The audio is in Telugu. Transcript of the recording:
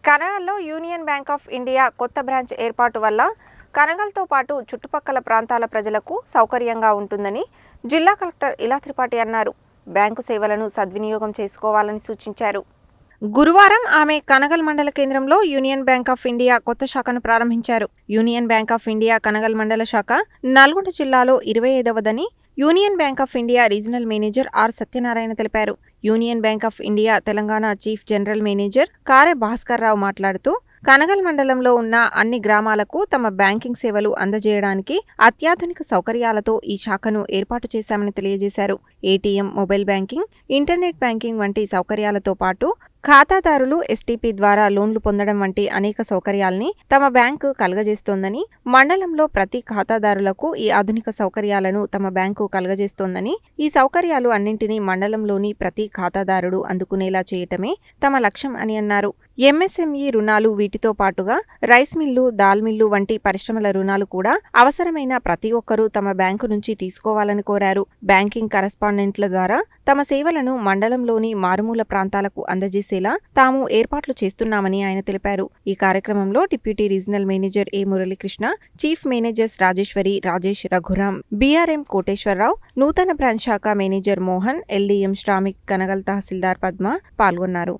కనగల్లో యూనియన్ బ్యాంక్ ఆఫ్ ఇండియా కొత్త బ్రాంచ్ ఏర్పాటు వల్ల కనగల్తో పాటు చుట్టుపక్కల ప్రాంతాల ప్రజలకు సౌకర్యంగా ఉంటుందని జిల్లా కలెక్టర్ ఇలా త్రిపాఠి అన్నారు. బ్యాంకు సేవలను సద్వినియోగం చేసుకోవాలని సూచించారు. గురువారం ఆమె కనగల్ మండల కేంద్రంలో యూనియన్ బ్యాంక్ ఆఫ్ ఇండియా కొత్త శాఖను ప్రారంభించారు. Union bank of India Kanagal మండల శాఖ నల్గొండ జిల్లాలో 25వదని union bank of India regional manager R Satyanarayana తెలిపారు. Union bank of India Telangana chief general manager Kare Bhaskar Rao మాట్లాడుతూ కనగల్ మండలంలో ఉన్న అన్ని గ్రామాలకు తమ బ్యాంకింగ్ సేవలు అందజేయడానికి అత్యాధునిక సౌకర్యాలతో ఈ శాఖను ఏర్పాటు చేశామని తెలియజేశారు. ATM, mobile banking, internet banking వంటి సౌకర్యాలతో పాటు ఖాతాదారులు ఎస్టీపీ ద్వారా లోన్లు పొందడం వంటి అనేక సౌకర్యాల్ని తమ బ్యాంకు కలుగజేస్తోందని, మండలంలో ప్రతి ఖాతాదారులకు ఈ ఆధునిక సౌకర్యాలను తమ బ్యాంకు కలుగజేస్తోందని, ఈ సౌకర్యాలు అన్నింటినీ మండలంలోని ప్రతి ఖాతాదారుడు అందుకునేలా చేయటమే తమ లక్ష్యం అని అన్నారు. ఎంఎస్ఎంఈ రుణాలు, వీటితో పాటుగా రైస్ మిల్లు, దాల్ మిల్లు వంటి పరిశ్రమల రుణాలు కూడా అవసరమైన ప్రతి ఒక్కరూ తమ బ్యాంకు నుంచి తీసుకోవాలని కోరారు. బ్యాంకింగ్ కరెస్పాండెంట్ల ద్వారా తమ సేవలను మండలంలోని మారుమూల ప్రాంతాలకు అందజేసేలా తాము ఏర్పాట్లు చేస్తున్నామని ఆయన తెలిపారు. ఈ కార్యక్రమంలో deputy regional manager A Muralikrishna, chief managers Rajeswari, Rajesh, Raghuram, BRM Koteswararao, నూతన బ్రాంచ్ శాఖ మేనేజర్ మోహన్, ఎల్డీఎం శ్రామిక్, కనగల్ తహసీల్దార్ పద్మ పాల్గొన్నారు.